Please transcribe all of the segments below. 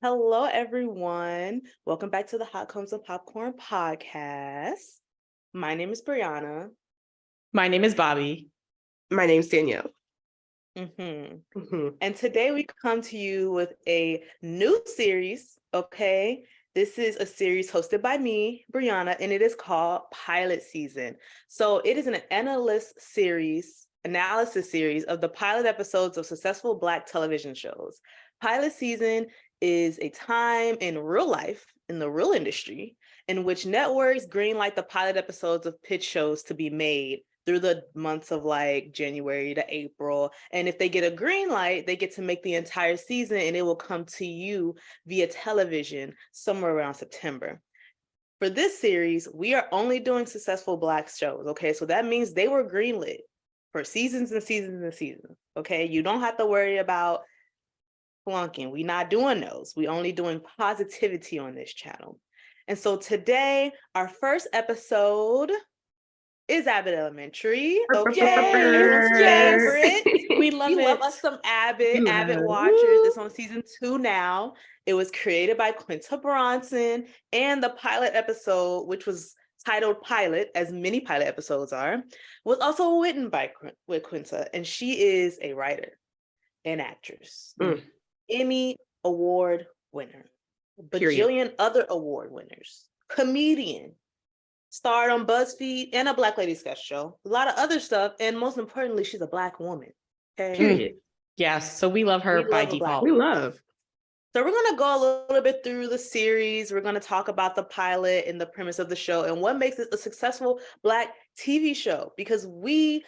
Hello, everyone. Welcome back to the Hot Combs and Popcorn podcast. My name is Brianna. My name is Bobby. My name's Danielle. And today we come to you with a new series, okay? This is a series hosted by me, Brianna, and it is called Pilot Season. So it is an analysis series of the pilot episodes of successful Black television shows. Pilot Season is a time in real life, in the real industry, in which networks greenlight the pilot episodes of pitch shows to be made through the months of like January to April. And if they get a green light, they get to make the entire season and it will come to you via television somewhere around September. For this series, we are only doing successful Black shows, okay? So that means they were greenlit for seasons and seasons and seasons, okay? You don't have to worry about flunking. We're not doing those. We're only doing positivity on this channel. And so today, our first episode is Abbott Elementary. Okay, everyone's favorite. We love it. Love us some Abbott watchers. It's on season 2 now. It was created by Quinta Bronson, and the pilot episode, which was titled Pilot, as many pilot episodes are, was also written by Quinta, and she is a writer and actress. Emmy Award winner, bajillion other award winners, comedian, starred on BuzzFeed and a Black Lady sketch show, a lot of other stuff, and most importantly, she's a Black woman. Okay. Period. Yes, so we love her by default. We love. So we're going to go a little bit through the series. We're going to talk about the pilot and the premise of the show and what makes it a successful Black TV show, because we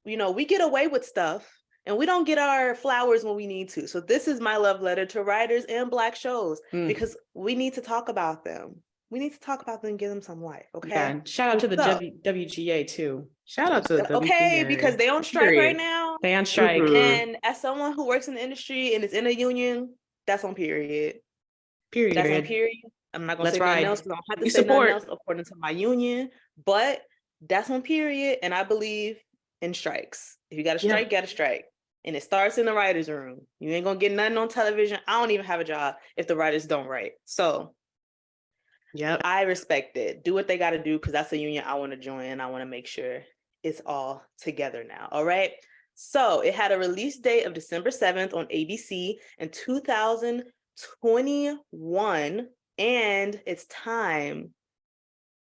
get away with stuff and we don't get our flowers when we need to. So this is my love letter to writers and Black shows, because we need to talk about them. We need to talk about them and give them some life, okay? Yeah, shout out to the WGA too. Shout out to the WGA. Because they on strike right now. They on strike. And as someone who works in the industry and is in a union, that's on period. Period. That's on period. I'm not going to say nothing else because I don't have to say support. nothing else according to my union, but that's on period. And I believe in strikes. If you got to strike, you got to strike. And it starts in the writer's room. You ain't going to get nothing on television. I don't even have a job if the writers don't write. So I respect it. Do what they got to do, because that's a union I want to join, and I want to make sure it's all together now. All right. So it had a release date of December 7th on ABC in 2021, and it's time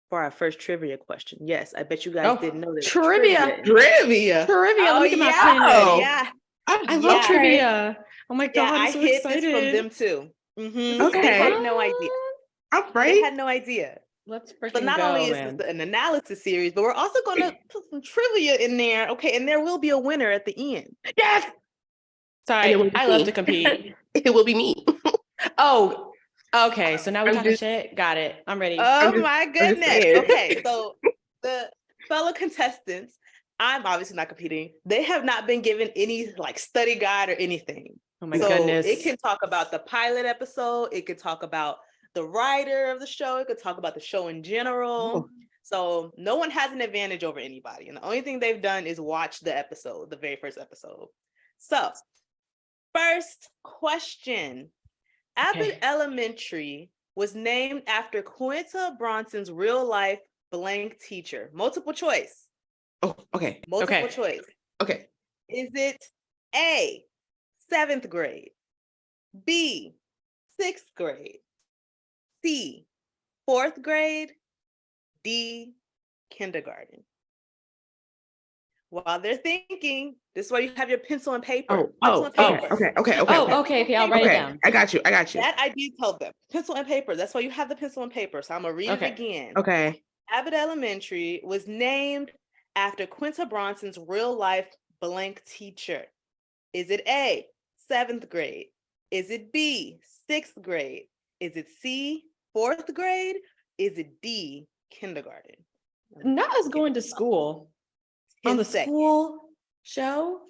for our first trivia question. Yes, I bet you guys didn't know this. Trivia. Oh, Let me get my pen ready. Yeah. I love trivia. Oh my God, I I'm so hid excited. this from them too. Okay. They had no idea. I'm right. They had no idea. Let's freaking But not only is this an analysis series, but we're also going to put some trivia in there. Okay, and there will be a winner at the end. Yes. Sorry, I love to compete. It will be me. Oh, okay. So now we're talking shit. Got it. I'm ready. Oh my goodness. Okay, so the fellow contestants, I'm obviously not competing. They have not been given any like study guide or anything. Oh my goodness. It can talk about the pilot episode. It could talk about the writer of the show. It could talk about the show in general. So no one has an advantage over anybody. And the only thing they've done is watch the episode, the very first episode. So first question. Abbott Elementary was named after Quinta Bronson's real life blank teacher. Multiple choice. Oh, okay. Multiple choice. Okay. Is it A, 7th grade, B, 6th grade, C, 4th grade, D, kindergarten? While they're thinking, this is why you have your pencil and paper. Okay. I'll write it down. I got you. That I did tell them. Pencil and paper. That's why you have the pencil and paper. So I'm going to read it again. Okay. Abbott Elementary was named after Quinta Bronson's real life blank teacher. Is it A, 7th grade? Is it B, 6th grade? Is it C, 4th grade? Is it D, kindergarten? Not us going to school on the school show.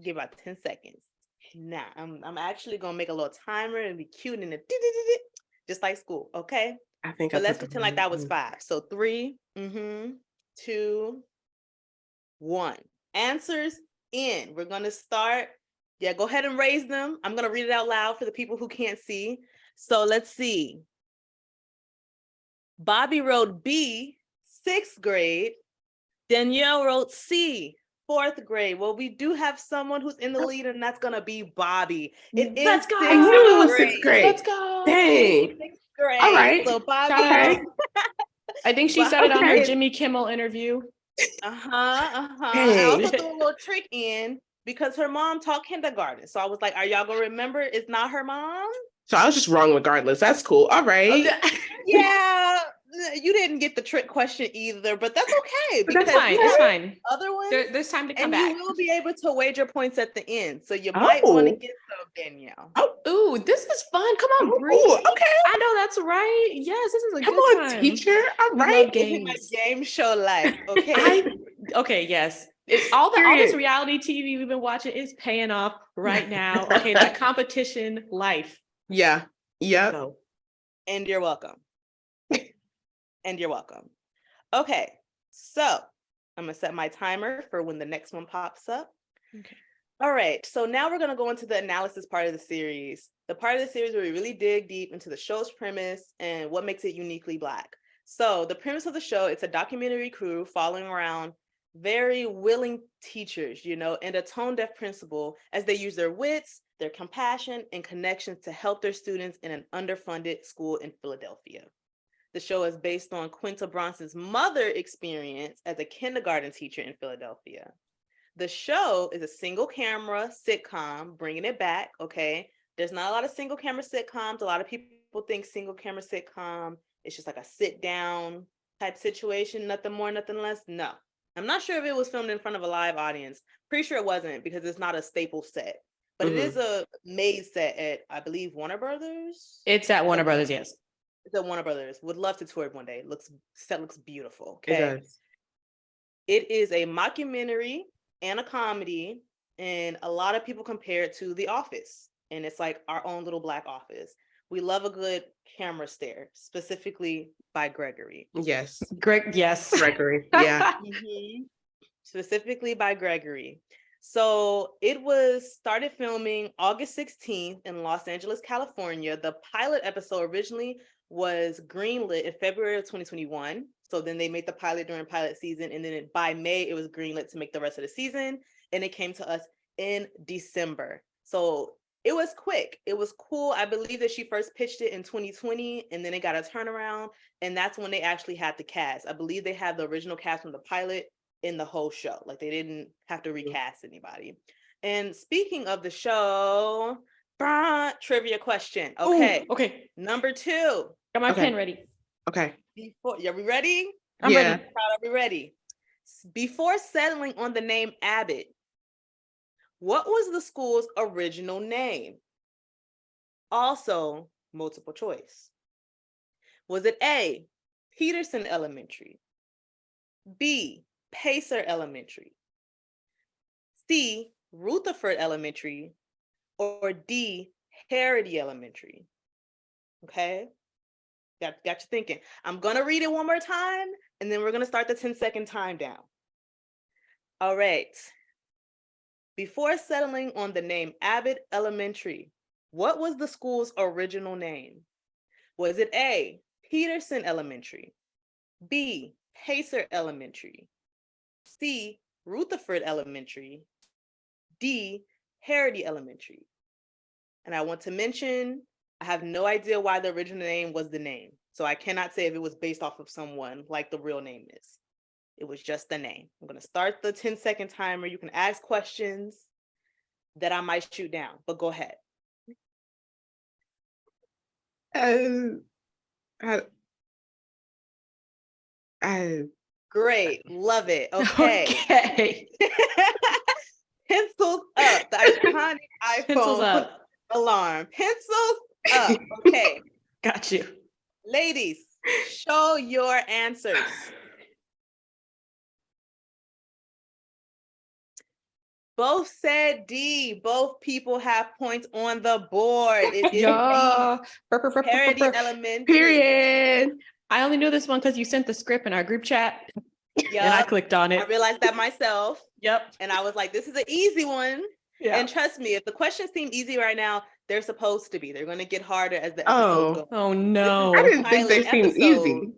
Give about 10 seconds. Now I'm actually gonna make a little timer and be cute and just like school. Okay. I think. So let's pretend like that was 5. So 3, 2, 1. Answers in. We're gonna start Yeah, go ahead and raise them. I'm going to read it out loud for the people who can't see. So let's see. Bobby wrote B, 6th grade. Danielle wrote C, 4th grade. Well, we do have someone who's in the lead, and that's going to be Bobby. It is Let's go. 6th I knew it was grade. 6th grade. Let's go. Dang. 6th grade. All right. So Bobby. Shout out. Okay. I think she Wow. said it on her Okay. Jimmy Kimmel interview. I Dang. also threw a little trick in because her mom taught kindergarten. So I was like, are y'all gonna remember it's not her mom? So I was just wrong regardless. That's cool. All right. Yeah, you didn't get the trick question either, but that's okay. But that's because fine. we It's have fine. Other ones, There's time to come and back. you will be able to wager points at the end. So you might want to Oh. get some, Danielle. Ooh, this is fun. Come on, Bree. Oh, okay. I know that's right. Yes, this is a Come good on, time. teacher. All We right. love Living my games. game show life. Okay. Okay, yes. All this Period. reality TV we've been watching is paying off right now. Okay, that competition life. Yeah. Let's Yep. go. And you're welcome. And you're welcome. Okay, so I'm gonna set my timer for when the next one pops up. Okay. All right, so now we're gonna go into the analysis part of the series. The part of the series where we really dig deep into the show's premise and what makes it uniquely Black. So the premise of the show, it's a documentary crew following around very willing teachers, and a tone-deaf principal as they use their wits, their compassion, and connections to help their students in an underfunded school in Philadelphia. The show is based on Quinta Bronson's mother experience as a kindergarten teacher in Philadelphia. The show is a single camera sitcom, bringing it back, okay? There's not a lot of single camera sitcoms. A lot of people think single camera sitcom is just like a sit down type situation, nothing more, nothing less. No. I'm not sure if it was filmed in front of a live audience. Pretty sure it wasn't because it's not a staple set. But it is a made set at, I believe, Warner Brothers. It's at Warner Brothers, yes. It's at Warner Brothers. Would love to tour it one day. Set looks beautiful. It Okay. does. It is a mockumentary and a comedy, and a lot of people compare it to The Office. And it's like our own little Black Office. We love a good camera stare, specifically by Gregory. Yes. Yes. Gregory. Yeah. Specifically by Gregory. So it was started filming August 16th in Los Angeles, California. The pilot episode originally was greenlit in February of 2021. So then they made the pilot during pilot season. And then by May, it was greenlit to make the rest of the season. And it came to us in December. So it was quick. It was cool. I believe that she first pitched it in 2020 and then it got a turnaround. And that's when they actually had the cast. I believe they had the original cast from the pilot in the whole show. Like they didn't have to recast anybody. And speaking of the show, trivia question. Okay. Ooh, okay. Number 2. Got my Okay. pen ready. Okay. Are we ready? I'm Yeah. ready. Are we ready? Before settling on the name Abbott, what was the school's original name? Also, multiple choice. Was it A, Peterson Elementary, B, Pacer Elementary, C, Rutherford Elementary, or D, Harrity Elementary? Okay, got you thinking. I'm gonna read it one more time, and then we're gonna start the 10-second time down. All right. Before settling on the name Abbott Elementary, what was the school's original name? Was it A, Peterson Elementary, B, Pacer Elementary, C, Rutherford Elementary, D, Harrity Elementary? And I want to mention, I have no idea why the original name was the name. So I cannot say if it was based off of someone like the real name is. It was just the name. I'm going to start the 10-second timer. You can ask questions that I might shoot down, but go ahead. Great. Love it. Okay. Okay. Pencils up. The iconic iPhone Pencils up. alarm. Pencils up. Okay. Got you. Ladies, show your answers. Both said D. Both people have points on the board. It is Yeah. Harrity Elementary. Period. I only knew this one because you sent the script in our group chat and I Yup. clicked on I it. realized that myself. Yep. And I was like, this is an easy one. Yeah. And trust me, if the questions seem easy right now, they're supposed to be. They're going to get harder as the episodes go. Oh This is no. I the didn't think they pilot seemed episode. easy.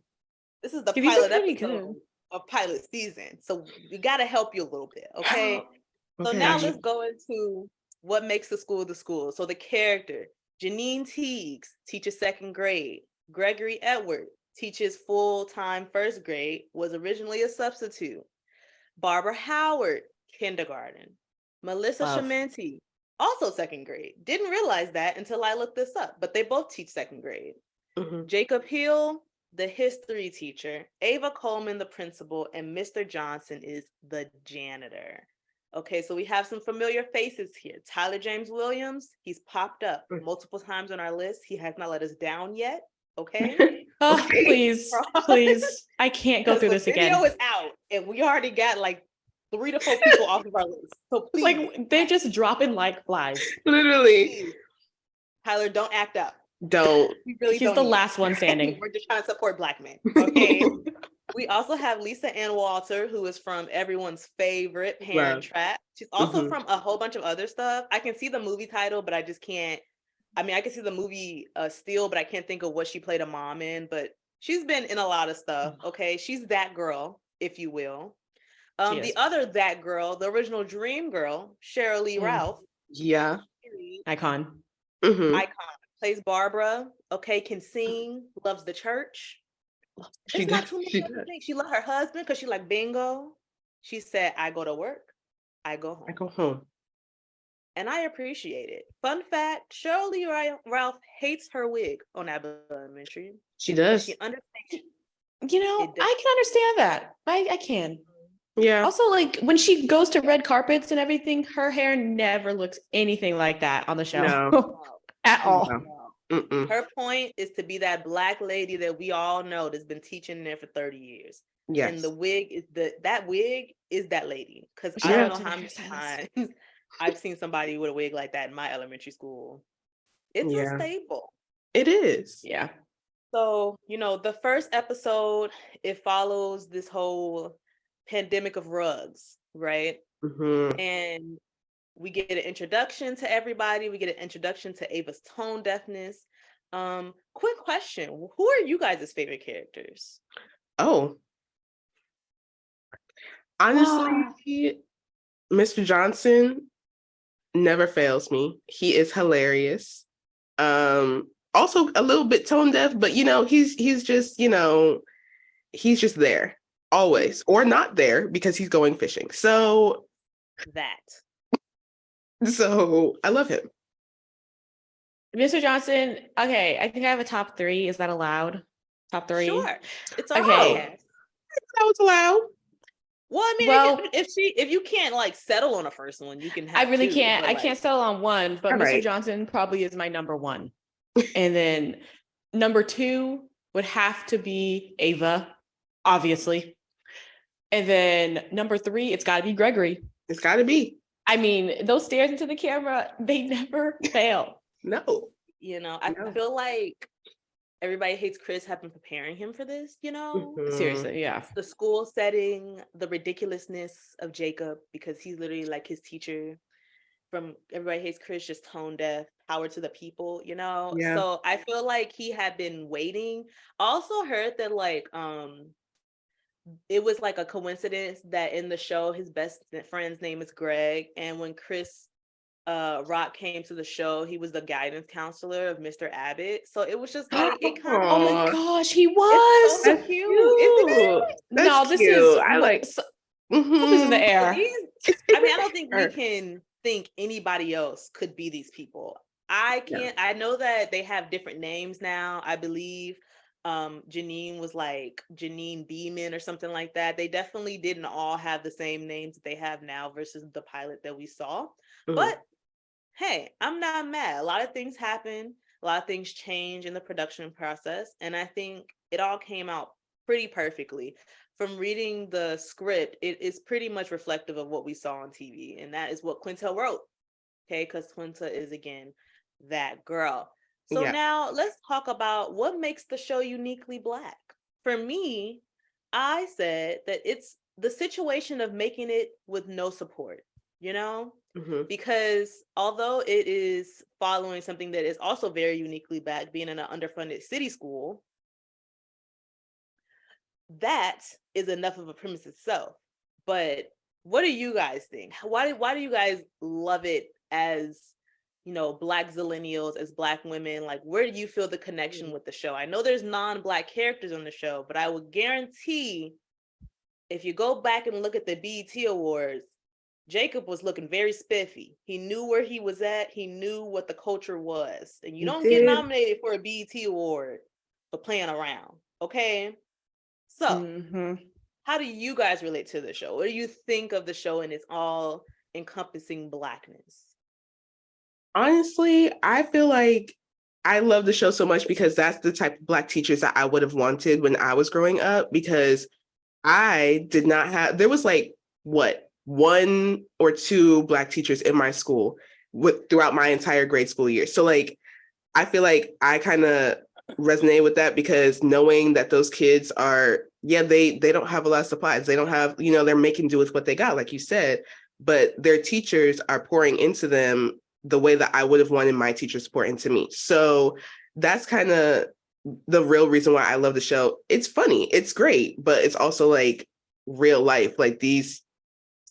This is the These are pilot pretty episode good. of pilot season. So we got to help you a little bit, okay? So Okay. now Got you. let's go into what makes the school. So the character, Janine Teagues teaches second grade. Gregory Edward teaches full-time first grade, was originally a substitute. Barbara Howard, kindergarten. Melissa Love. Shamenti, also second grade. Didn't realize that until I looked this up, but they both teach second grade. Mhm. Jacob Hill, the history teacher. Ava Coleman, the principal, and Mr. Johnson is the janitor. Okay, so we have some familiar faces here. Tyler James Williams, he's popped up multiple times on our list. He has not let us down yet. Okay. Oh, Okay. please. I can't go through The this again. video is out, and we already got like 3 to 4 people off of our list. So please, Like they're just dropping like flies. Literally. please, Tyler, don't act up. Don't. We really He's don't the need last it. one standing. We're just trying to support Black men. Okay. We also have Lisa Ann Walter, who is from everyone's favorite Parent Love. Trap. She's also Mhm. from a whole bunch of other stuff. I can see the movie title, but I just can't. I mean, I can see the movie still, but I can't think of what she played a mom in. But she's been in a lot of stuff. Okay, she's that girl, if you will. She The is. other that girl, the original Dream Girl, Cheryl Lee Mm. Ralph, Yeah. Icon. Mhm. icon, plays Barbara. Okay, can sing, loves the church. She It's not does. too many She other does. things. She loved her husband because she like bingo. She said, I go to work, I go home. I go home. And I appreciate it. Fun fact, Shirley Ralph hates her wig on Abbott Elementary. She does. She understands. You know, It does. I can understand that. I can. Yeah. Also, like when she goes to red carpets and everything, her hair never looks anything like that on the show. No. At all. No. Mm-mm. Her point is to be that Black lady that we all know that's been teaching there for 30 years. Yes. And the wig is that wig is that lady. Because I Shout don't out know to how the many hairstylist. times I've seen somebody with a wig like that in my elementary school. It's Yeah. a staple. It is. Yeah. So, the first episode, it follows this whole pandemic of rugs, right? Mhm. And we get an introduction to everybody. We get an introduction to Ava's tone deafness. Quick question. Who are you guys' favorite characters? Oh. Honestly, Mr. Johnson never fails me. He is hilarious. Also a little bit tone deaf, but he's just, he's just there always, or not there because he's going fishing. So That. I love him. Mr. Johnson, okay, I think I have a top 3. Is that allowed? Top 3? Sure. It's our Okay. podcast. That was allowed. Well, I mean, Well- if you can't like settle on a first one, you can have I really two, can't. but, I like, can't settle on one, but All Mr. right. Johnson probably is my number 1. And then number 2 would have to be Ava, obviously. And then number 3, it's got to be Gregory. It's got to be. I mean, those stares into the camera, they never fail. No. I No. feel like everybody hates Chris have been preparing him for this, Mhm. Seriously, yeah. the school setting, the ridiculousness of Jacob, because he's literally like his teacher from Everybody Hates Chris, just tone deaf, power to the people, Yeah. So I feel like he had been waiting. Also heard that it was like a coincidence that in the show his best friend's name is Greg, and when Chris Rock came to the show, he was the guidance counselor of Mr. Abbott. So it was just like it kind of Oh my Aw. gosh, he it's was. so That's cute, isn't it? That's No, this cute. is I like. something's in the Mhm. air. I mean, I don't think we Sure. can think anybody else could be these people. I can't. I know that they have different names now. I believe Janine was like Janine Beeman or something like that. They definitely didn't all have the same names that they have now versus the pilot that we saw. Mhm. But hey, I'm not mad. A lot of things happen. A lot of things change in the production process. And I think it all came out pretty perfectly. From reading the script, it is pretty much reflective of what we saw on TV. And that is what Quinta wrote. Okay, because Quinta is, again, that girl. So Yeah. now let's talk about what makes the show uniquely Black. For me, I said that it's the situation of making it with no support. you know? Mhm. Because although it is following something that is also very uniquely Black, being in an underfunded city school, that is enough of a premise itself. But what do you guys think? Why do you guys love it as, Black zillennials, as Black women? Like, where do you feel the connection with the show? I know there's non-Black characters on the show, but I would guarantee if you go back and look at the BET Awards, Jacob was looking very spiffy. He knew where he was at. He knew what the culture was. And you He don't get did. nominated for a BET Award for playing around. Okay. So, how do you guys relate to the show? What do you think of the show and its all encompassing Blackness? Honestly, I feel like I love the show so much because that's the type of Black teachers that I would have wanted when I was growing up, because I did not have, there was like, what, one or two Black teachers in my school throughout my entire grade school year. So like, I feel like I kind of resonate with that, because knowing that those kids are, yeah, they don't have a lot of supplies. They don't have, they're making do with what they got, like you said, but their teachers are pouring into them the way that I would have wanted my teachers to pour into me. So that's kind of the real reason why I love the show. It's funny, it's great, but it's also like real life. Like, these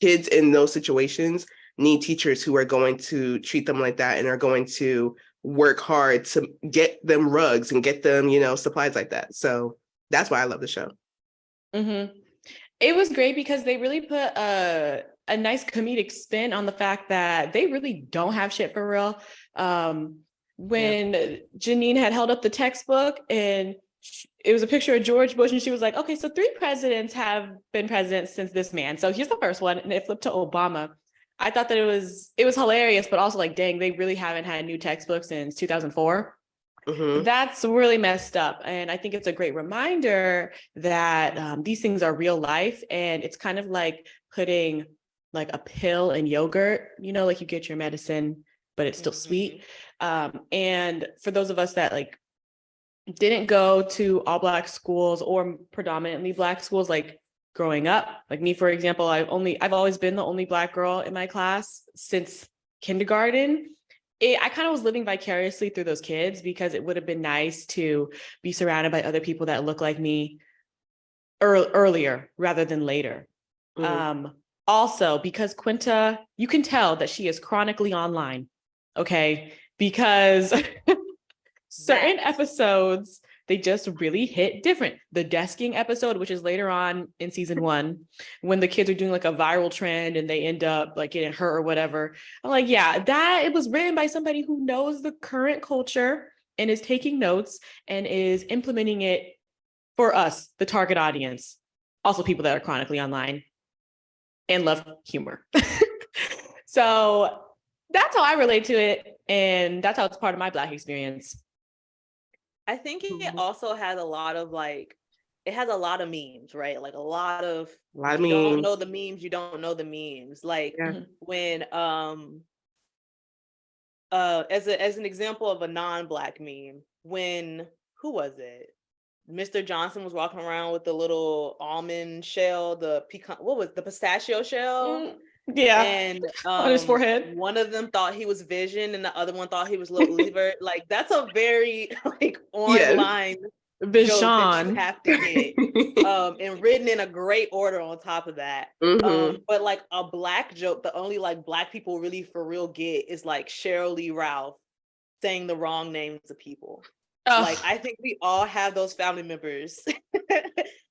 kids in those situations need teachers who are going to treat them like that and are going to work hard to get them rugs and get them, supplies like that. So that's why I love the show. It was great because they really put a nice comedic spin on the fact that they really don't have shit for real. When Janine had held up the textbook and it was a picture of George Bush, and she was like, okay, so 3 presidents have been president since this man. So here's the first one. And it flipped to Obama. I thought that it was hilarious, but also like, dang, they really haven't had new textbooks since 2004. That's really messed up. And I think it's a great reminder that these things are real life. And it's kind of like putting like a pill in yogurt, like you get your medicine, but it's still sweet. And for those of us that like didn't go to all Black schools or predominantly Black schools, like growing up, like me, for example, I've always been the only Black girl in my class since kindergarten. I kind of was living vicariously through those kids, because it would have been nice to be surrounded by other people that look like me earlier rather than later. Also, because Quinta, you can tell that she is chronically online, okay? Because certain episodes, they just really hit different. The desking episode, which is later on in season 1, when the kids are doing like a viral trend and they end up like getting hurt or whatever. I'm like, yeah, that it was written by somebody who knows the current culture and is taking notes and is implementing it for us, the target audience. Also people that are chronically online and love humor. So that's how I relate to it. And that's how it's part of my Black experience. I think it also has a lot of it has a lot of memes, right? Like a lot of you don't know the memes, you don't know the memes. Like when as an example of a non-Black meme, when who was it? Mr. Johnson was walking around with the little almond shell, the pecan, what was the pistachio shell? Yeah, and on his forehead. One of them thought he was Vision, and the other one thought he was Little Uzi Vert. Like, that's a very like online joke that you have to get, and written in a great order on top of that. But like a Black joke, the only like Black people really for real get is like Cheryl Lee Ralph saying the wrong names of people. Like, I think we all have those family members,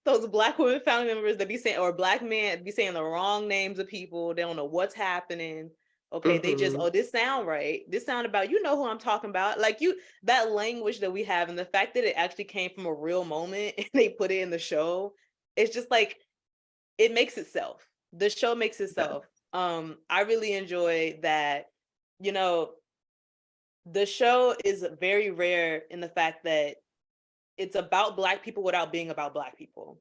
those Black women family members that be saying, or Black men be saying the wrong names of people. They don't know what's happening. Okay, they just, oh, this sound right. This sound about, who I'm talking about. Like that language that we have, and the fact that it actually came from a real moment and they put it in the show, it's just like, it makes itself. The show makes itself. I really enjoy that, the show is very rare in the fact that it's about Black people without being about Black people.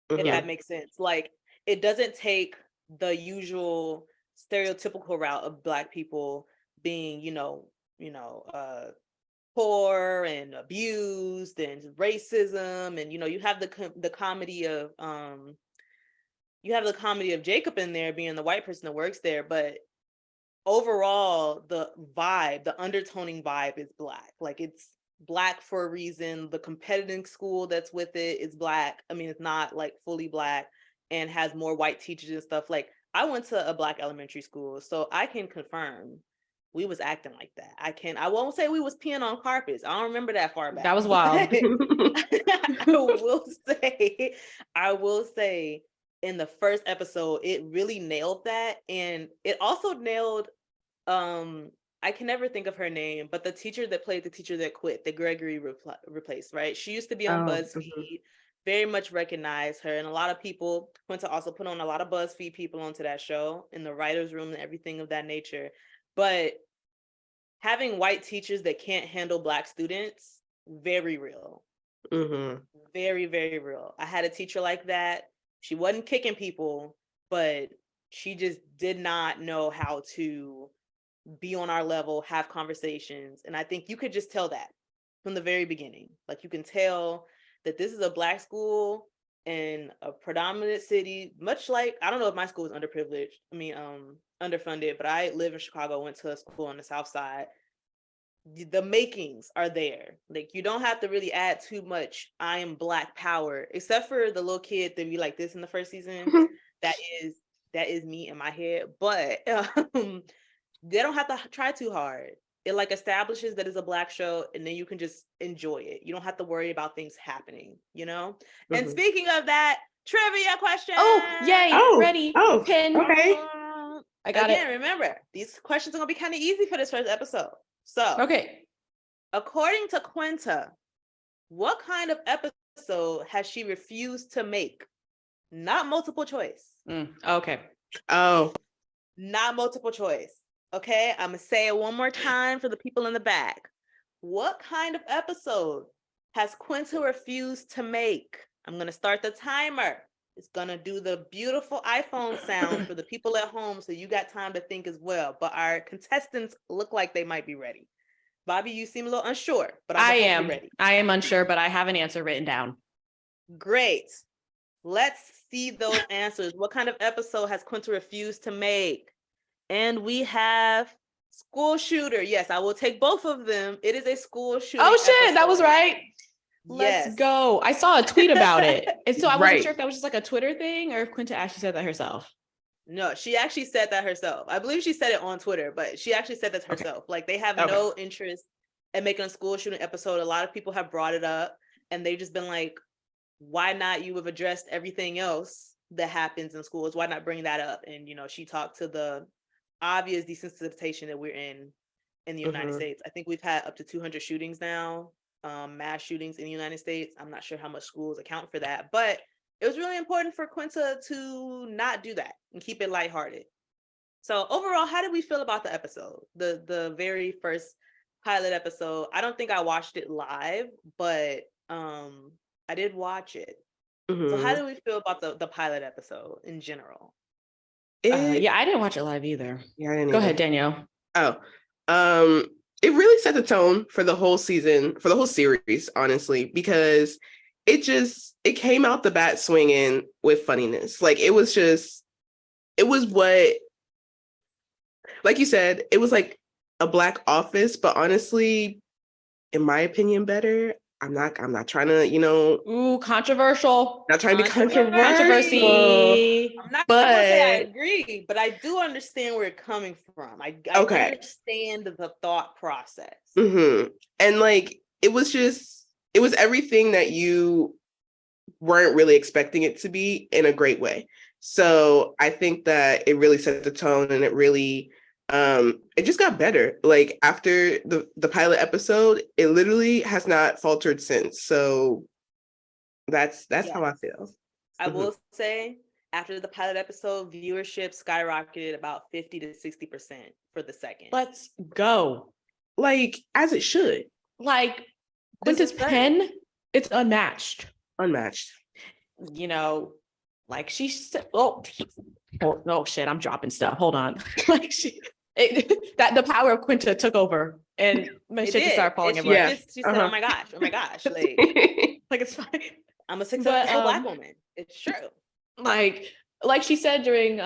If that makes sense. Like, it doesn't take the usual stereotypical route of Black people being, poor and abused and racism, and you have the comedy of you have the comedy of Jacob in there being the white person that works there, but overall the vibe, the undertoning vibe is Black. Like it's Black for a reason. The competitive school that's with it is Black. I mean, it's not like fully Black and has more white teachers and stuff. Like I went to a Black elementary school, so I can confirm we was acting like that. I won't say we was peeing on carpets. I don't remember that far back. That was wild. I will say in the first episode, it really nailed that. And it also nailed, I can never think of her name, but the teacher that played the teacher that quit, that Gregory replaced, right? She used to be on BuzzFeed, very much recognize her. And a lot of people, Quinta also put on a lot of BuzzFeed people onto that show in the writer's room and everything of that nature. But having white teachers that can't handle Black students, very real. Very, very real. I had a teacher like that. She wasn't kicking people, but she just did not know how to be on our level, have conversations. And I think you could just tell that from the very beginning. Like you can tell that this is a Black school in a predominant city, much like, I don't know if my school was underprivileged. I mean, underfunded, but I live in Chicago, went to a school on the South Side. The makings are there. Like you don't have to really add too much I am Black power, except for the little kid that be like this in the first season. that is me in my head, but they don't have to try too hard. It like establishes that it's a Black show, and then you can just enjoy it. You don't have to worry about things happening, you know? And speaking of that, trivia question. Oh, yay. Ready. Pin. Okay. I got it. Remember, these questions are gonna be kind of easy for this first episode. So, okay. According to Quinta, what kind of episode has she refused to make? Not multiple choice. Okay. Oh. Not multiple choice. Okay, I'm gonna say it one more time for the people in the back. What kind of episode has Quinta refused to make? I'm gonna start the timer. It's gonna do the beautiful iPhone sound for the people at home, so you got time to think as well. But our contestants look like they might be ready. Bobby, you seem a little unsure, but I am ready. I am unsure, but I have an answer written down. Great. Let's see those answers. What kind of episode has Quinta refused to make? And we have school shooter. Yes, I will take both of them. It is a school shooter. Oh shit, episode. That was right. Yes. Let's go. I saw a tweet about it. And so I wasn't sure if that was just like a Twitter thing or if Quinta actually said that herself. No, she actually said that herself. I believe she said it on Twitter, but she actually said that herself. Okay. Like they have no interest in making a school shooting episode. A lot of people have brought it up and they've just been like, why not? You have addressed everything else that happens in schools. Why not bring that up? And, you know, she talked to the obvious desensitization that we're in the United States. I think we've had up to 200 shootings now. Mass shootings in the United States. I'm not sure how much schools account for that, but it was really important for Quinta to not do that and keep it lighthearted. So overall, how did we feel about the episode? The very first pilot episode. I don't think I watched it live, but I did watch it. So how did we feel about the pilot episode in general? Yeah, I didn't watch it live either. Yeah, I didn't Go ahead, Danielle. It really set the tone for the whole season, for the whole series, honestly, because it came out the bat swinging with funniness. Like it was what, like you said, it was like a Black Office, but honestly, in my opinion, better. I'm not trying to, you know. Ooh, controversial. Not trying to be controversial. I'm not gonna say I agree, but I do understand where it's coming from. I understand the thought process. And like, it was everything that you weren't really expecting it to be in a great way. So I think that it really set the tone and it really, it just got better. Like after the pilot episode, it literally has not faltered since. So that's how I feel. I will say after the pilot episode, viewership skyrocketed about 50 to 60% for the second. Let's go. Like as it should. Like Quinta's pen, it's unmatched. You know, like she said, oh shit, I'm dropping stuff. Hold on. Like that the power of Quinta took over and my shit just started falling apart. She said, oh my gosh. Like, like it's fine. I'm a successful Black woman. It's true. Like, like she said during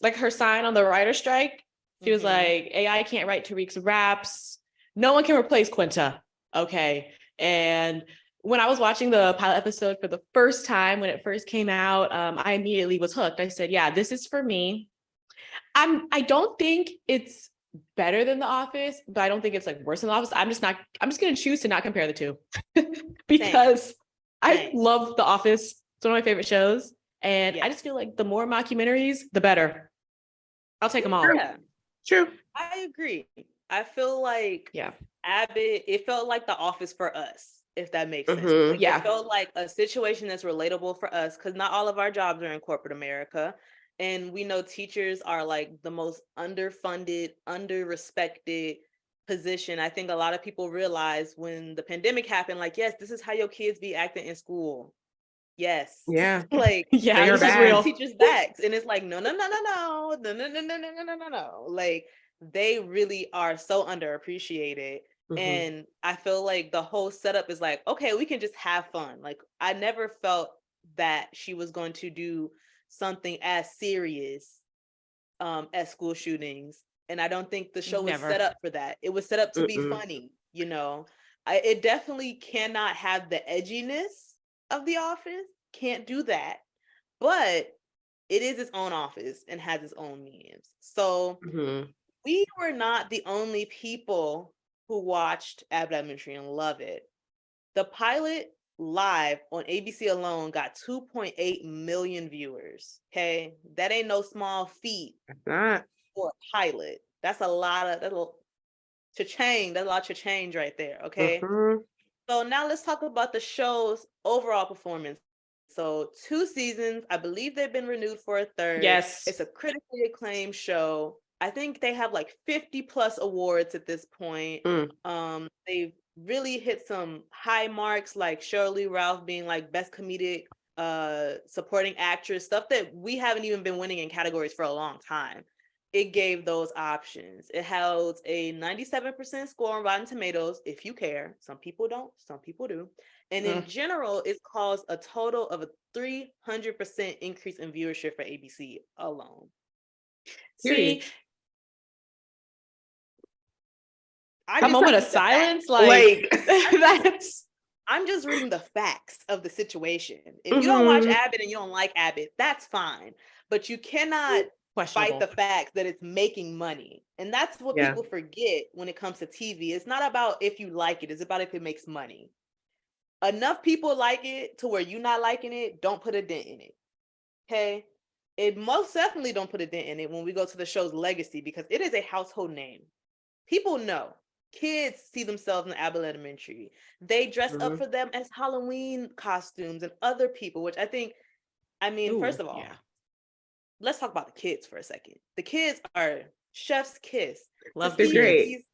like her sign on the writer strike, she was Mhm. like, AI can't write Tariq's raps. No one can replace Quinta. Okay. And when I was watching the pilot episode for the first time, when it first came out, I immediately was hooked. I said, yeah, this is for me. I don't think it's better than The Office, but I don't think it's like worse than The Office. I'm just gonna choose to not compare the two because I Same. love The Office. It's one of my favorite shows. And Yeah. I just feel like the more mockumentaries, the better. I'll take them all. Yeah, True. I agree. I feel like Yeah. Abbott, it felt like The Office for us, if that makes sense. Mhm. Like, Yeah. it felt like a situation that's relatable for us because not all of our jobs are in corporate America. And we know teachers are like the most underfunded, under-respected position. I think a lot of people realize when the pandemic happened, like, yes, this is how your kids be acting in school. Yes. Yeah. Like, Yeah, They are this is bad. real. teachers' backs. And it's like, no, no, no, no, no, no, no, no, no, no, no, no, no, no. Like, they really are so underappreciated. Mhm. And I feel like the whole setup is like, okay, we can just have fun. Like, I never felt that she was going to do something as serious as school shootings. And I don't think the show was Never. set up for that. It was set up to be Mm-mm. funny, you know. It definitely cannot have the edginess of The Office. Can't do that. But it is its own office and has its own memes. So Mhm. we were not the only people who watched Abbott Elementary and love it. The pilot live on ABC alone got 2.8 million viewers. Okay. That ain't no small feat That's not. for a pilot. That's a lot of that's a lot to change right there. Okay. Mhm. So now let's talk about the show's overall performance. So 2 seasons, I believe they've been renewed for a third. Yes. It's a critically acclaimed show. I think they have like 50 plus awards at this point. They've really hit some high marks, like Shirley Ralph being like best comedic supporting actress, stuff that we haven't even been winning in categories for a long time. It gave those options. It held a 97% score on Rotten Tomatoes, if you care. Some people don't, some people do. And in general, it's caused a total of a 300% increase in viewership for ABC alone. Period. See, I'm a just moment of reading the facts. silence, like that's I'm just reading the facts of the situation. If you don't watch Mhm. Abbott and you don't like Abbott, that's fine. But you cannot fight the questionable. fact that it's making money. And that's what Yeah. people forget when it comes to TV. It's not about if you like it, it's about if it makes money. Enough people like it to where you not liking it, don't put a dent in it. Okay? It most definitely don't put a dent in it when we go to the show's legacy because it is a household name. People know. Kids see themselves in Abbott Elementary. They dress up Mhm. for them as Halloween costumes and other people, which I think, first of all, Yeah. let's talk about the kids for a second. The kids are chef's kiss. Love To They're see great.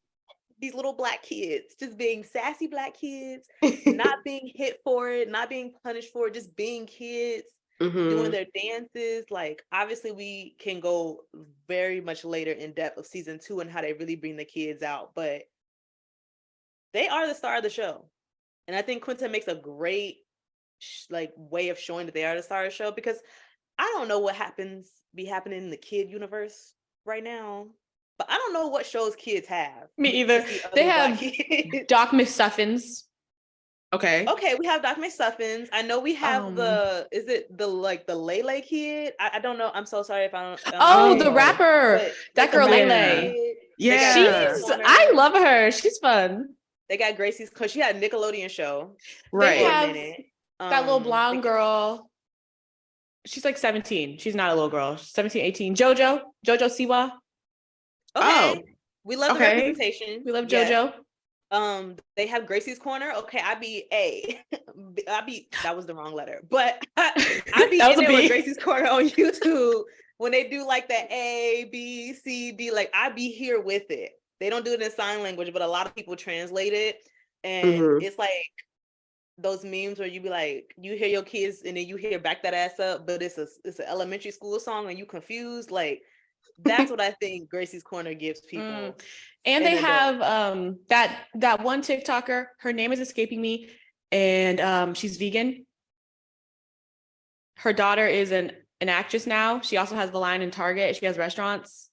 these little black kids just being sassy black kids, not being hit for it, not being punished for it, just being kids, doing Mhm. their dances. Like, obviously, we can go very much later in depth of season 2 and how they really bring the kids out, but they are the star of the show. And I think Quinta makes a great way of showing that they are the star of the show because I don't know what be happening in the kid universe right now, but I don't know what shows kids have Me to either. see They other black have kids. Doc McStuffins. Okay. Okay, we have Doc McStuffins. I know we have is it the Lele kid? I don't know. I'm so sorry if I don't. Oh, Oh. the rapper. but That the girl rapper Lele. kid. Yeah. They got Gracie's She's Corner. I love her. She's fun. They got Gracie's because she had a Nickelodeon show They for a Right. have minute. that little blonde they- girl. She's like 17. She's not a little girl. She's 17, 18. Jojo Siwa. Okay, Oh. we love the Okay. representation. We love Yes. Jojo. They have Gracie's Corner. Okay, I be A. That was the wrong letter, but I be That was in a there with B. Gracie's Corner on YouTube when they do like the A, B, C, D. Like, I be here with it. They don't do it in sign language, but a lot of people translate it, and Mhm. it's like those memes where you be like, you hear your kids and then you hear back that ass up, but it's an elementary school song and you confused. Like, that's what I think Gracie's Corner gives people. And they adult. have that one TikToker, her name is escaping me, and she's vegan. Her daughter is an an actress now. She also has the line in Target. She has restaurants.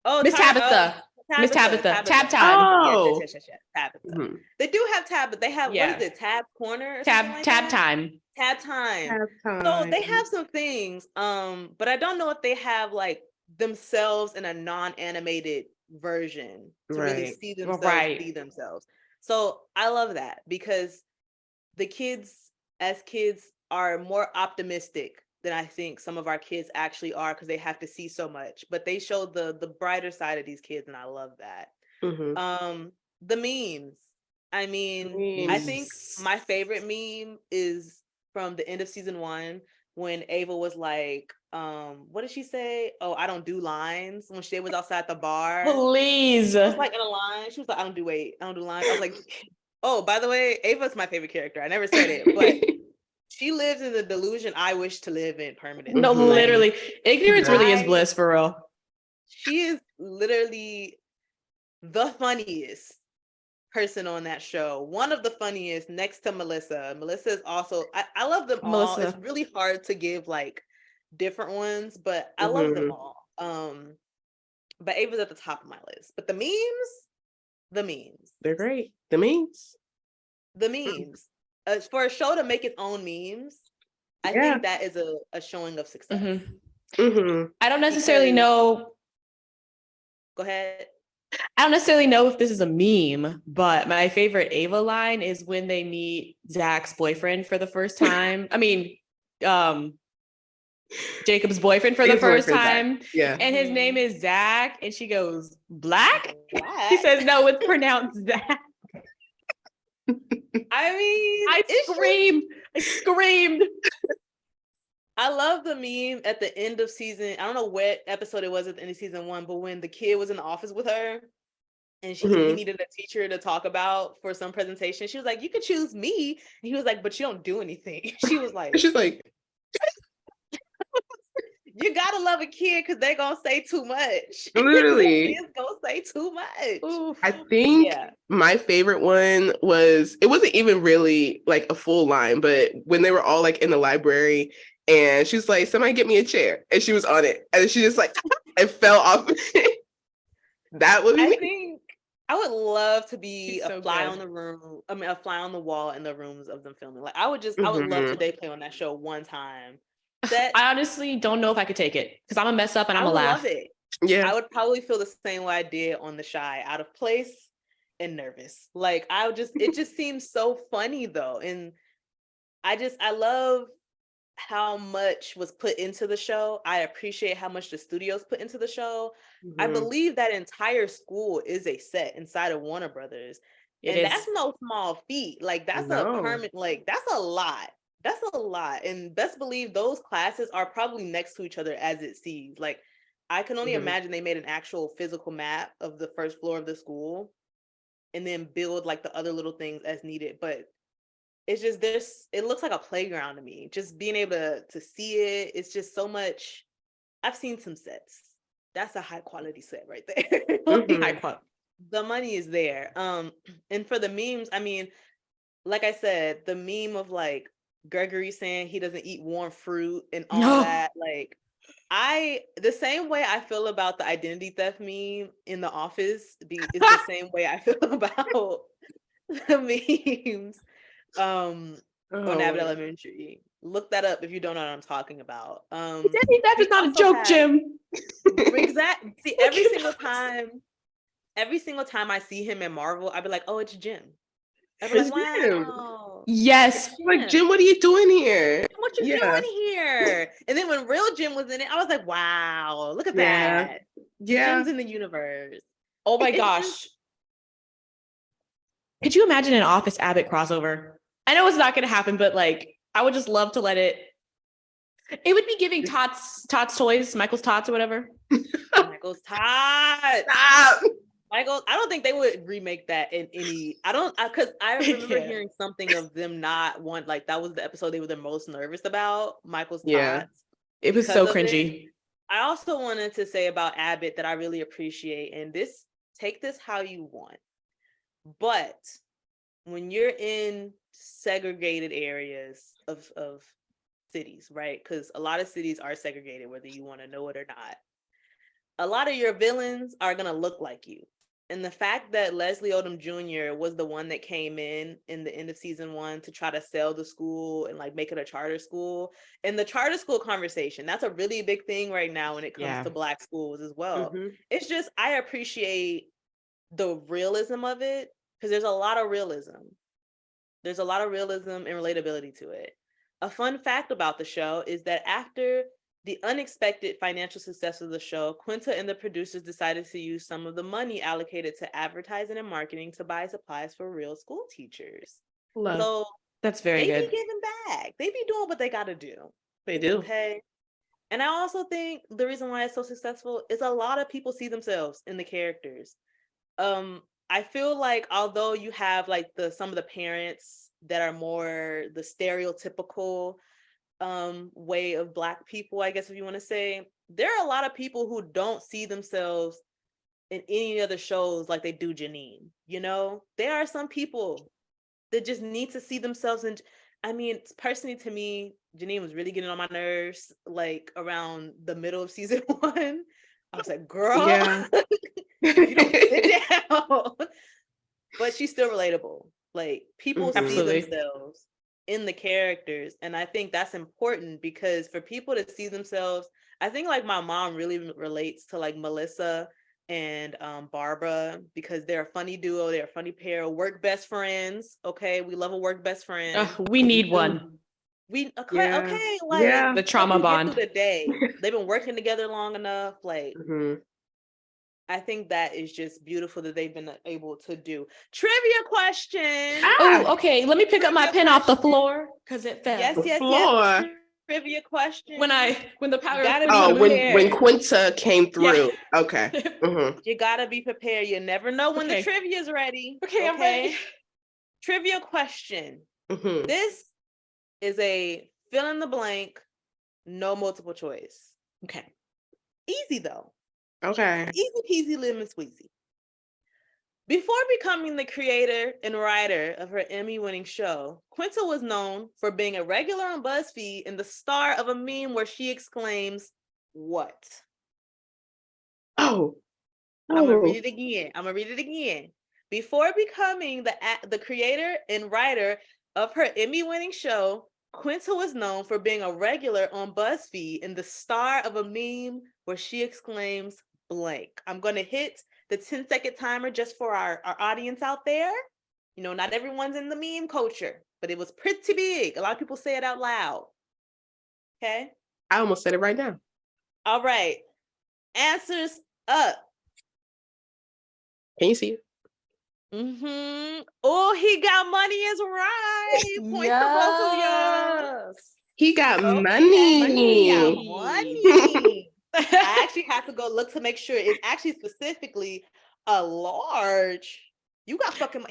Oh, Miss Tabitha. Miss Tabitha. Tab time. Oh. Yes, Tabitha. Mhm. They do have Tab, but they have, Yeah. what is it, Tab Corner or something like Tab that? time. Tab Time. Have So they time. have some things, but I don't know if they have like themselves in a non-animated version to really Right. see themselves Right. be themselves. So I love that because the kids as kids are more optimistic than I think some of our kids actually are because they have to see so much. But they show the brighter side of these kids, and I love that. Mhm. The memes. I mean, I think my favorite meme is from the end of season 1 when Ava was like, what did she say? Oh, I don't do lines when she was outside the bar. Please. She was like in a line. She was like, I don't do lines. I was like, oh, by the way, Ava's my favorite character. I never said it, but she lives in the delusion I wish to live in permanently. No, Mhm. literally. Ignorance really is I- bliss for real. She is literally the funniest person on that show. One of the funniest next to Melissa. Melissa is also, I love them all. It's Melissa. really hard to give like different ones, but I love them Mhm. all. But Ava's at the top of my list. But the memes, They're great. The memes. the memes. For a show to make its own memes, I Yeah. think that is a showing of success. Mhm. I don't necessarily Because- know. Go ahead. I don't necessarily know if this is a meme, but my favorite Ava line is when they meet Zach's boyfriend for the first time. I mean, Jacob's boyfriend for the His first boyfriend, time. Yeah. And his name is Zach. And she goes, Black? Black? He says, no, it's pronounced Zach. I mean, I it's just- screamed. I screamed. I love the meme at the end of season. I don't know what episode it was at the end of season 1, but when the kid was in the office with her and he Mhm. needed a teacher to talk about for some presentation, she was like, "You could choose me." And he was like, "But you don't do anything." She was like, She's like, "You gotta love a kid because they're gonna say too much." Literally. Kids gonna say too much. Ooh. I think Yeah. my favorite one was, it wasn't even really like a full line, but when they were all like in the library and she's like, somebody get me a chair. And she was on it. And she just like, it fell off. That would be I me. think I would love to be She's a so fly good. on the room. I mean, a fly on the wall in the rooms of them filming. Like, I would love to Mhm. day play on that show one time. That I honestly don't know if I could take it because I'm a mess up and I'm I a would laugh. love it. Yeah. I would probably feel the same way I did on The Shy, out of place and nervous. Like it just seems so funny though. And I love how much was put into the show. I appreciate how much the studios put into the show. I Mhm. believe that entire school is a set inside of Warner Brothers. It And is. that's no small feat. Like that's a No. permanent, like that's a lot. That's a lot. And best believe those classes are probably next to each other as it sees. Like I can only Mhm. imagine they made an actual physical map of the first floor of the school and then build like the other little things as needed. But it's just it looks like a playground to me. Just being able to see it, it's just so much. I've seen some sets. That's a high quality set right there. Like, Mhm. High quote. the money is there. And for the memes, I mean, like I said, the meme of like Gregory saying he doesn't eat warm fruit and all No. that, like the same way I feel about the identity theft meme in The Office is the same way I feel about the memes on Oh, Abbott Elementary. Look that up if you don't know what I'm talking about. Daddy, that we is not a also joke, have- Jim. Exactly. See, Look every at single us. time I see him in Marvel, I'd be like, oh, it's Jim. I'd be It's like, Jim. wow. Yes. It's like, Jim, what are you doing here? What you doing here? And then when real Jim was in it, I was like, wow, look at Yeah. that. Yeah. Jim's in the universe. Oh my It's gosh. just- Could you imagine an Office Abbott crossover? I know it's not going to happen, but like, I would just love to let it. It would be giving Tots Toys, Michael's Tots or whatever. Michael's Tots. Stop. Michael, I don't think they would remake that in any. Because I remember Yeah. hearing something of them not want, like, that was the episode they were the most nervous about, Michael's Yeah. Tots. It was because so of it. cringy. I also wanted to say about Abbott that I really appreciate, and take this how you want. But when you're in segregated areas of cities, right? Because a lot of cities are segregated, whether you want to know it or not. A lot of your villains are going to look like you. And the fact that Leslie Odom Jr. was the one that came in the end of season 1 to try to sell the school and like make it a charter school, and the charter school conversation, that's a really big thing right now when it comes to Black schools as well. It's just, I appreciate the realism of it, because there's a lot of realism. There's a lot of realism and relatability to it. A fun fact about the show is that after the unexpected financial success of the show, Quinta and the producers decided to use some of the money allocated to advertising and marketing to buy supplies for real school teachers. So that's very good. They be giving back. They be doing what they got to do. They do. Okay. And I also think the reason why it's so successful is a lot of people see themselves in the characters. I feel like although you have like some of the parents that are more the stereotypical way of Black people, I guess if you want to say, there are a lot of people who don't see themselves in any other shows like they do Janine. You know, there are some people that just need to see themselves in. I mean, personally, to me, Janine was really getting on my nerves like around the middle of season 1. I was like, girl, you don't sit down. But she's still relatable. Like, people see themselves in the characters, and I think that's important, because for people to see themselves, I think like my mom really relates to like Melissa and Barbara, because they're a funny duo, they're a funny pair, work best friends. Okay, we love a work best friend. We need one. Okay, like the trauma bond. The day they've been working together long enough, like. I think that is just beautiful that they've been able to do. Trivia question. Oh, okay. Let me pick up my pen off the floor because it fell. Yes. Trivia question. When the power. When Quinta came through. Yeah. Okay. You gotta be prepared. You never know when the trivia is ready. Okay, I'm ready. Trivia question. This is a fill in the blank, no multiple choice. Okay. Easy though. Okay. Easy peasy lemon squeezy. Before becoming the creator and writer of her Emmy-winning show, Quinta was known for being a regular on BuzzFeed and the star of a meme where she exclaims, "What?" I'm gonna read it again. Before becoming the creator and writer of her Emmy-winning show, Quinta was known for being a regular on BuzzFeed and the star of a meme where she exclaims, blank. I'm going to hit the 10-second timer just for our audience out there. You know, not everyone's in the meme culture, but it was pretty big. A lot of people say it out loud. Okay? I almost said it right now. All right. Answers up. Can you see it? Oh, he got money is right. Points to both of y'all. He got money. He got money. I actually had to go look to make sure it's actually specifically a large. He got fucking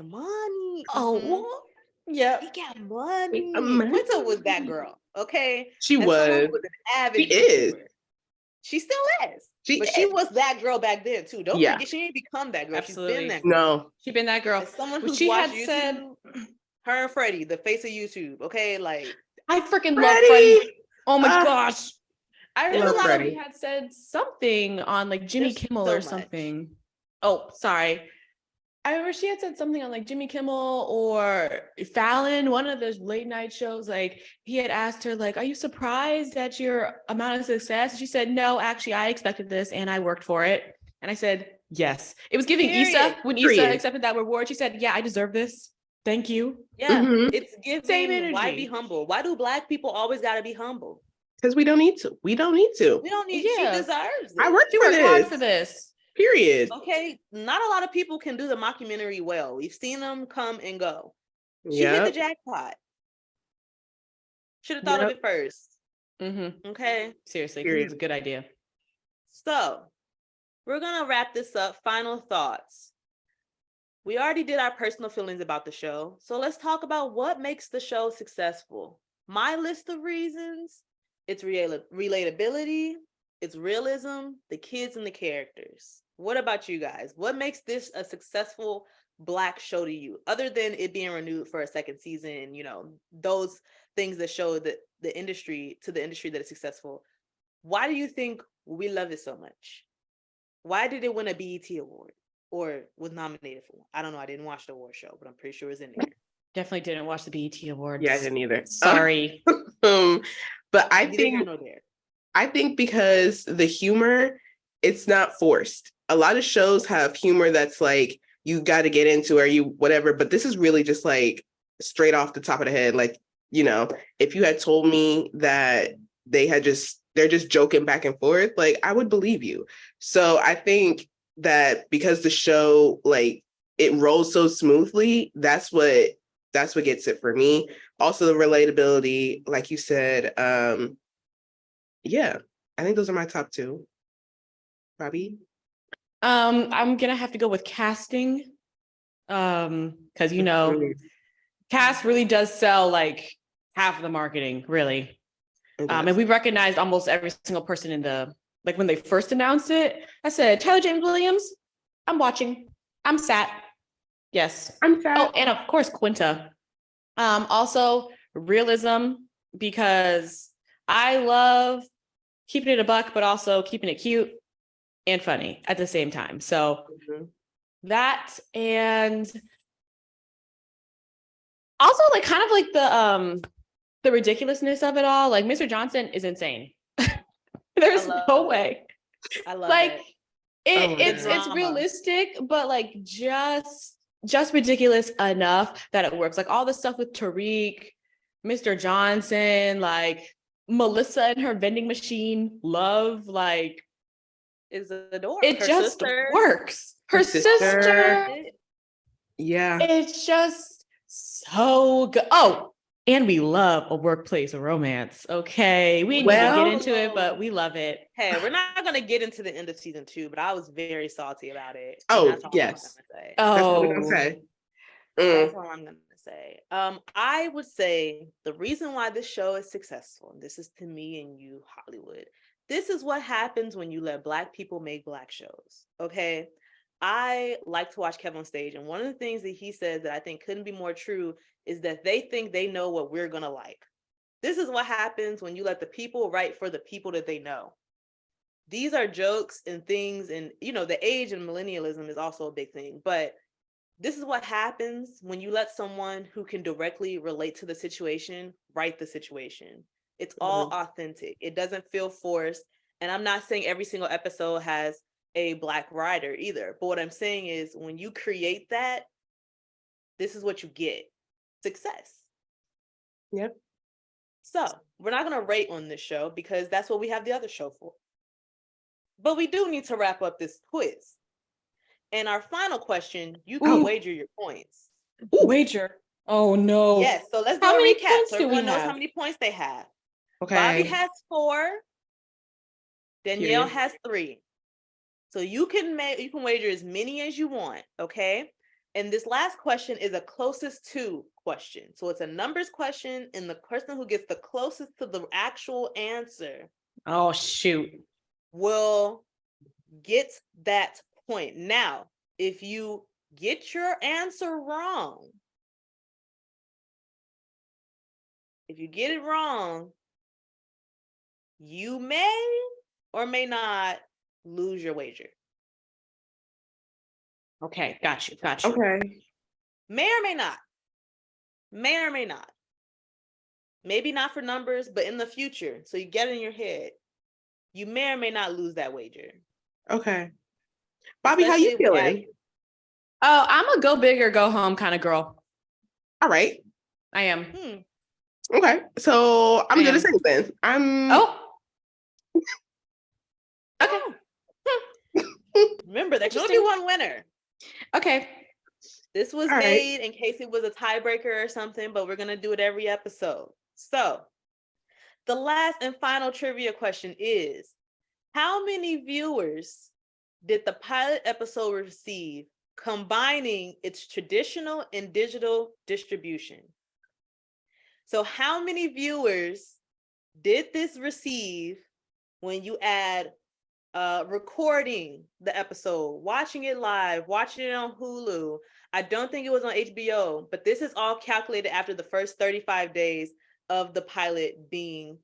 money. Oh, yeah. He got money. Quinta was that girl. Okay. She was an avid She is. She still is. She was that girl back then too. Don't forget, she ain't become that girl. Absolutely. She's been that girl. No. She's been that girl. As someone who's watched YouTube, said, her and Freddie, the face of YouTube. Okay, like I freaking love Freddie. Oh my gosh. I remember Freddie had said something on like Jimmy Kimmel or something. Oh, sorry. I remember she had said something on like Jimmy Kimmel or Fallon, one of those late night shows. Like he had asked her, like, "Are you surprised at your amount of success?" And she said, "No, actually, I expected this and I worked for it." And I said, "Yes." It was giving Issa when Issa accepted that reward. She said, "Yeah, I deserve this. Thank you." Yeah, it's giving. Same energy. Why be humble? Why do Black people always got to be humble? Because we don't need to. We don't need to. She deserves it. I worked hard for this. Period. Okay, not a lot of people can do the mockumentary well. We've seen them come and go. She hit the jackpot. Should have thought of it first. Okay. Seriously, it's a good idea. So, we're gonna wrap this up. Final thoughts. We already did our personal feelings about the show, so let's talk about what makes the show successful. My list of reasons: it's relatability, it's realism, the kids and the characters. What about you guys? What makes this a successful Black show to you, other than it being renewed for a second season, those things that show that the industry that is successful? Why do you think we love it so much? Why did it win a BET award or was nominated for one? I don't know. I didn't watch the award show, but I'm pretty sure it's in there. Definitely didn't watch the BET Awards. Yeah, I didn't either. Sorry. But I Neither here think nor there. I think because the humor, it's not forced. A lot of shows have humor that's like you got to get into or you whatever, but this is really just like straight off the top of the head. Like, if you had told me that they're just joking back and forth, like I would believe you. So I think that because the show, like it rolls so smoothly, that's what gets it for me. Also the relatability, like you said, yeah, I think those are my top two. Robbie? I'm gonna have to go with casting. Because cast really does sell like half of the marketing, really. And we recognized almost every single person in like when they first announced it. I said, Tyler James Williams, I'm watching. I'm sat. Yes. I'm sad. Oh, and of course, Quinta. Also realism, because I love keeping it a buck, but also keeping it cute and funny at the same time. So that, and also like kind of like the ridiculousness of it all. Like Mr. Johnson is insane. There's no way. I love like it. It's realistic, but like just ridiculous enough that it works. Like all the stuff with Tariq, Mr. Johnson, like Melissa and her vending machine, Love, like is adorable. It just works. Her sister. Yeah. It's just so good. Oh, and we love a workplace romance. Okay. We need to get into it, but we love it. Hey, we're not going to get into the end of season 2, but I was very salty about it. Oh, that's all yes. I'm going to say. That's all I'm going to say. I would say the reason why this show is successful, and this is to me and you, Hollywood, this is what happens when you let Black people make Black shows. Okay. I like to watch Kevin on Stage. And one of the things that he says that I think couldn't be more true is that they think they know what we're going to like. This is what happens when you let the people write for the people that they know. These are jokes and things. And, the age and millennialism is also a big thing. But this is what happens when you let someone who can directly relate to the situation write the situation. It's all authentic. It doesn't feel forced. And I'm not saying every single episode has a Black writer either. But what I'm saying is when you create that, this is what you get. Success. Yep. So we're not going to rate on this show because that's what we have the other show for. But we do need to wrap up this quiz. And our final question, you can wager your points. Wager. Oh no. Yes. So let's do a recap so everyone knows how many points they have. Okay. Bobby has 4. Danielle has 3. So you can wager as many as you want, okay? And this last question is a closest to question. So it's a numbers question, and the person who gets the closest to the actual answer, oh shoot, will get that point. Now, if you get your answer wrong, you may or may not lose your wager. Okay, got you. Okay. May or may not. Maybe not for numbers, but in the future. So you get it in your head. You may or may not lose that wager. Okay. Bobby, how you feeling? Oh, I'm a go big or go home kind of girl. All right. I am. Okay. So I'm gonna say then. Okay. Remember, there's only one winner. Okay. This was made in case it was a tiebreaker or something, but we're gonna do it every episode. So the last and final trivia question is, how many viewers did the pilot episode receive, combining its traditional and digital distribution? So how many viewers did this receive when you add recording the episode, watching it live, watching it on Hulu. I don't think it was on HBO, but this is all calculated after the first 35 days of the pilot being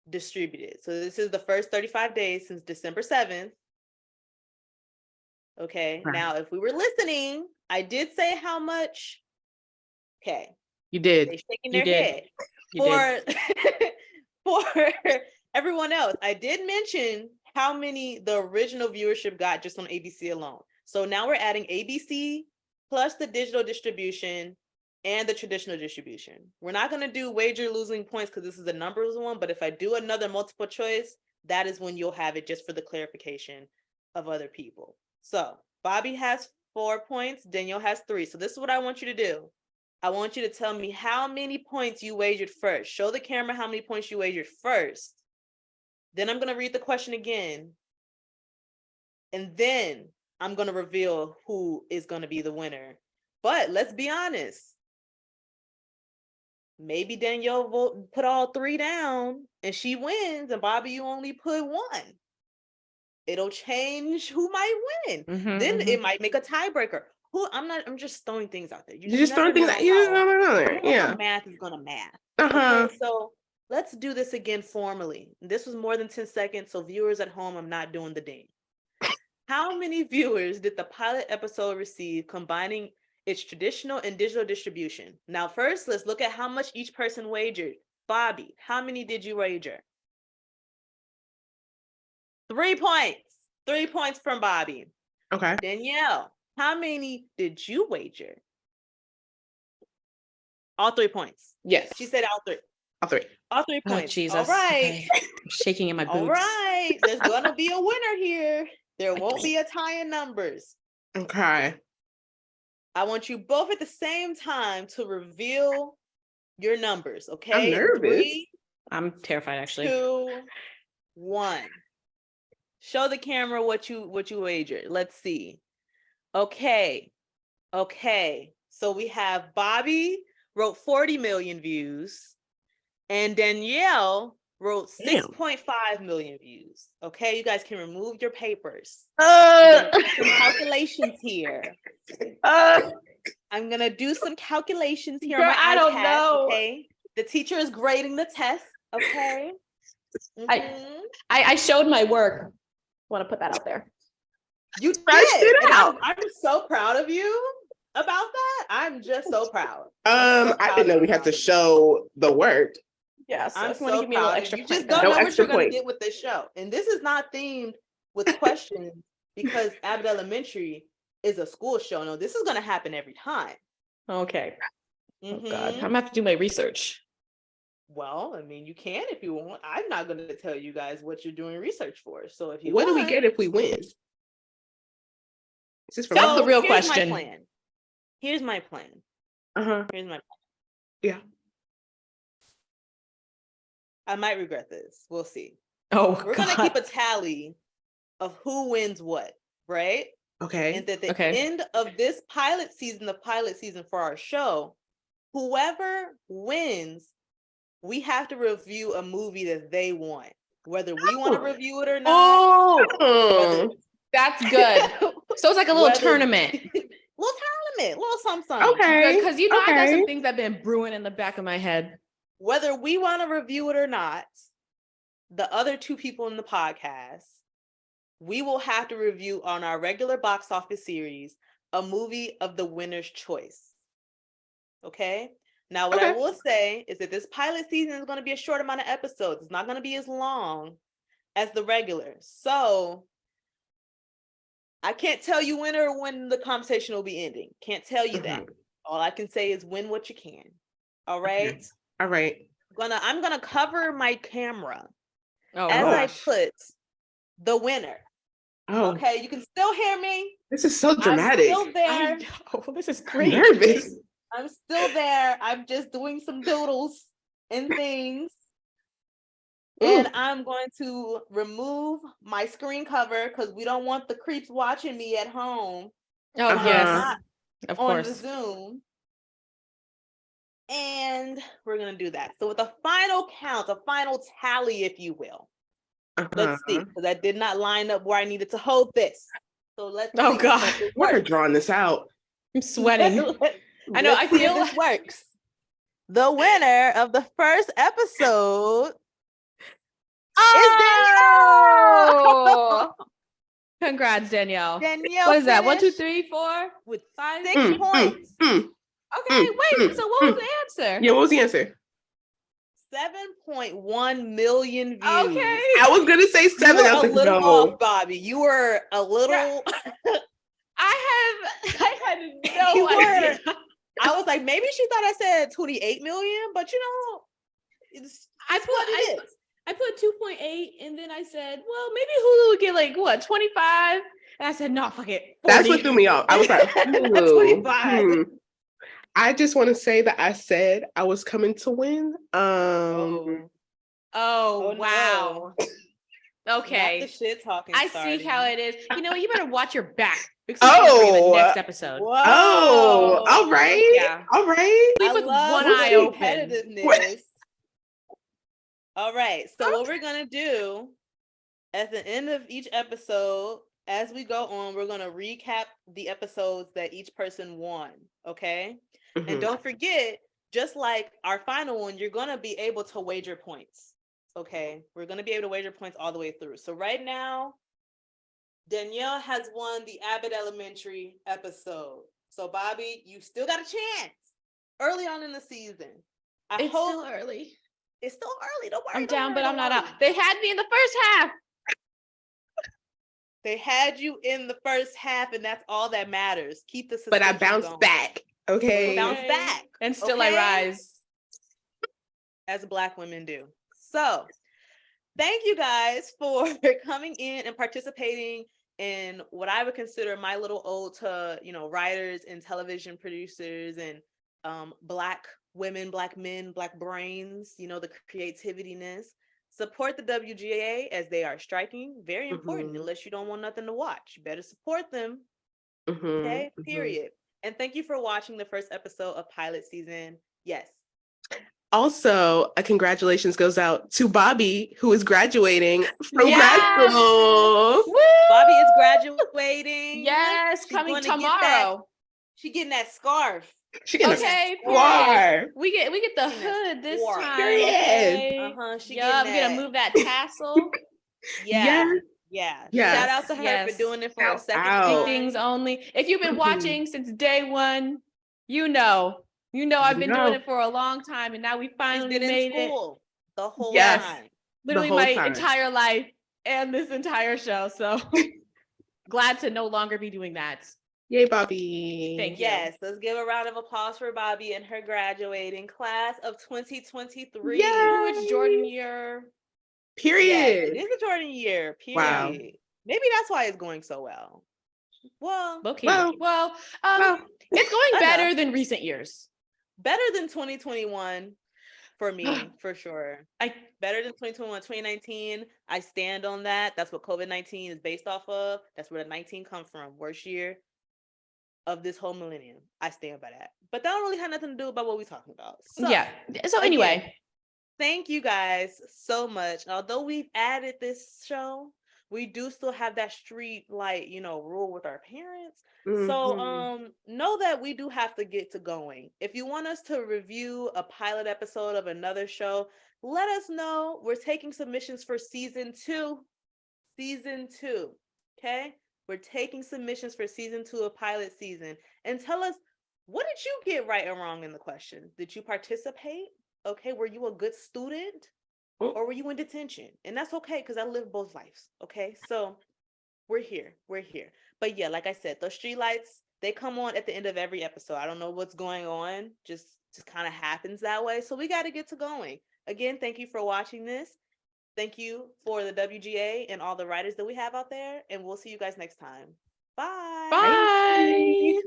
distributed. So this is the first 35 days since December 7th. Okay. Right. Now, if we were listening, I did say how much. Okay. You did. They shaking You their did. head. You did. For everyone else, I did mention how many the original viewership got just on ABC alone. So now we're adding ABC plus the digital distribution and the traditional distribution. We're not going to do wager losing points because this is a numbers one, but if I do another multiple choice, that is when you'll have it just for the clarification of other people. So Bobby has 4 points, Danielle has 3. So this is what I want you to do. I want you to tell me how many points you wagered first. Show the camera how many points you wagered first. Then I'm going to read the question again. And then I'm going to reveal who is going to be the winner. But let's be honest. Maybe Danielle put all 3 down and she wins, and Bobby, you only put 1. It'll change who might win. Then it might make a tiebreaker. I'm just throwing things out there. You just throwing things out. You just know. Yeah. Math is gonna math. Uh-huh. Okay, so let's do this again formally. This was more than 10 seconds, so viewers at home, I'm not doing the ding. How many viewers did the pilot episode receive combining its traditional and digital distribution? Now, first, let's look at how much each person wagered. Bobby, how many did you wager? 3 points. 3 points from Bobby. Okay. Danielle, how many did you wager? All 3 points. Yes. She said all 3. All 3. All 3 Oh, points. Jesus. All right. Okay. I'm shaking in my boots. All right. There's gonna be a winner here. There won't be a tie in numbers. Okay. I want you both at the same time to reveal your numbers. Okay. I'm nervous. 3, I'm terrified, actually. 2, 1. Show the camera what you wagered. Let's see. Okay. So we have Bobby wrote 40 million views, and Danielle wrote 6.5 million views. Okay, you guys can remove your papers. Some calculations here. I'm gonna do some calculations here on my I iPad. don't know. Okay, the teacher is grading the test. Okay. I showed my work. Want to put that out there. You Scratched did. it And out. I'm so proud of you about that. I'm just so proud. I didn't know we had to show the work. Yeah, so I'm if you want to so give me a little proud. extra You point just back. don't No know what extra you're going to point. get with this show. And this is not themed with questions because Abbott Elementary is a school show. No, this is going to happen every time. Okay. Oh God, Mhm. I'm gonna have to do my research. Well, I mean, you can if you want. I'm not going to tell you guys what you're doing research for. So if you What do we want- get if we win? Is this for That's So the real here's question. My plan. Here's my plan. Uh-huh. Here's my plan. Yeah. I might regret this. We'll see. Oh We're God. going to keep a tally of who wins what, right? Okay. And at the Okay. end of this pilot season, the pilot season for our show, whoever wins, we have to review a movie that they want, whether we want to review it or not. Oh, that's good. So it's like a little Whether- tournament. little something. Okay. Because you know I got okay. some things that have been brewing in the back of my head. Whether we want to review it or not, the other 2 people in the podcast, we will have to review on our regular box office series a movie of the winner's choice. Okay? Now, what I Okay. will say is that this pilot season is going to be a short amount of episodes. It's not going to be as long as the regular. So I can't tell you when or when the conversation will be ending. Can't tell you that. All I can say is win what you can. All right? All right. I'm gonna cover my camera Oh, as I gosh. put the winner. Oh, Okay, you can still hear me. this is so dramatic. I'm still there. I know. This is I'm great. nervous. I'm still there. I'm just doing some doodles and things. And I'm going to remove my screen cover because we don't want the creeps watching me at home. Oh, Uh-huh. yes. Not Of on the course. Zoom. And we're going to do that. So with a final count, a final tally, if you will, Let's see, because I did not line up where I needed to hold this. So let's Oh, see. God. Hope this We're works. drawing this out. I'm sweating. I know, Let's I see if feel this works. The winner of the first episode is Oh! Congrats, Danielle. Danielle. What is that? 1, 2, finished 3, 4, with 5, 6 points. Okay, wait. So what was the answer? Yeah, what was the answer? 7.1 million views. Okay. I was gonna say You 7. were I was a like, little no. off, Bobby. You were a little. I had no You idea. I was like, maybe she thought I said 28 million, but you know, it's what it is. I put 2.8 and then I said, well, maybe Hulu would get like what, 25? And I said, no, fuck it. 40. That's what threw me off. I was like, 25. I just want to say that I said I was coming to win. Oh, wow. No. Okay. Not the shit talking. I see how it is. You know what? You better watch your back. Because in the next episode. Whoa. Oh, all right. Yeah. All right. Sleep with one eye open. Competitiveness. All right. So what we're gonna do at the end of each episode, as we go on, we're gonna recap the episodes that each person won. Okay. Mhm. And don't forget, just like our final one, you're gonna be able to wager points. Okay. We're gonna be able to wager points all the way through. So right now, Danielle has won the Abbott Elementary episode. So Bobby, you still got a chance early on in the season. It's still early. It's still early. Don't worry. I'm down, but don't I'm not worry. out. They had me in the first half. They had you in the first half, and that's all that matters. Keep the But I suspense bounced going. back. Okay. Bounce back. And still Okay? I rise. As Black women do. So thank you guys for coming in and participating in what I would consider my little ode to, writers and television producers and Black women, Black men, Black brains, the creativitiness. Support the WGA as they are striking. Very important. Mhm. Unless you don't want nothing to watch, you better support them. Mhm. Okay, Mhm. period. And thank you for watching the first episode of pilot season. Yes. Also, a congratulations goes out to Bobby, who is graduating from Yes! grad school. Woo! Bobby is graduating. Yes, She's coming going to get tomorrow. She getting that scarf. She getting Okay, a scarf. we get the Getting that hood this scarf. time. Period. Okay. She Yup, getting we gotta that. move that tassel. Yeah. Yes. Shout out to her Yes. for doing it for a Shout second out. Big time. things only. If you've been Mhm. watching since day one, you know I've been doing it for a long time, and now we She's finally been in made it. school the whole Yes. time. Literally whole my time. entire life and this entire show. So glad to no longer be doing that. Yay, Bobby. Thank you. Yes, let's give a round of applause for Bobby and her graduating class of 2023. Yay. Ooh, it's Jordan year. Period. Yes, it is a Jordan year. Period. Wow. Maybe that's why it's going so well. Well, Okay. Well, Well, well, it's going enough. better than recent years. better than 2021 for me, for sure. Better than 2021, 2019. I stand on that. That's what COVID-19 is based off of. That's where the 19 come from. Worst year of this whole millennium. I stand by that. But that don't really have nothing to do about what we're talking about. So, Yeah. So anyway, again, thank you guys so much. Although we've added this show, we do still have that street light, rule with our parents. So mhm. know that we do have to get to going. If you want us to review a pilot episode of another show, let us know. We're taking submissions for season 2. Season 2. Okay? We're taking submissions for season 2 of pilot season. And tell us, what did you get right and wrong in the question? Did you participate? Okay, were you a good student? Or were you in detention? And that's okay, because I live both lives. Okay, so we're here. But yeah, like I said, those street lights, they come on at the end of every episode. I don't know what's going on. Just kind of happens that way. So we got to get to going. Again, thank you for watching this. Thank you for the WGA and all the writers that we have out there. And we'll see you guys next time. Bye. bye.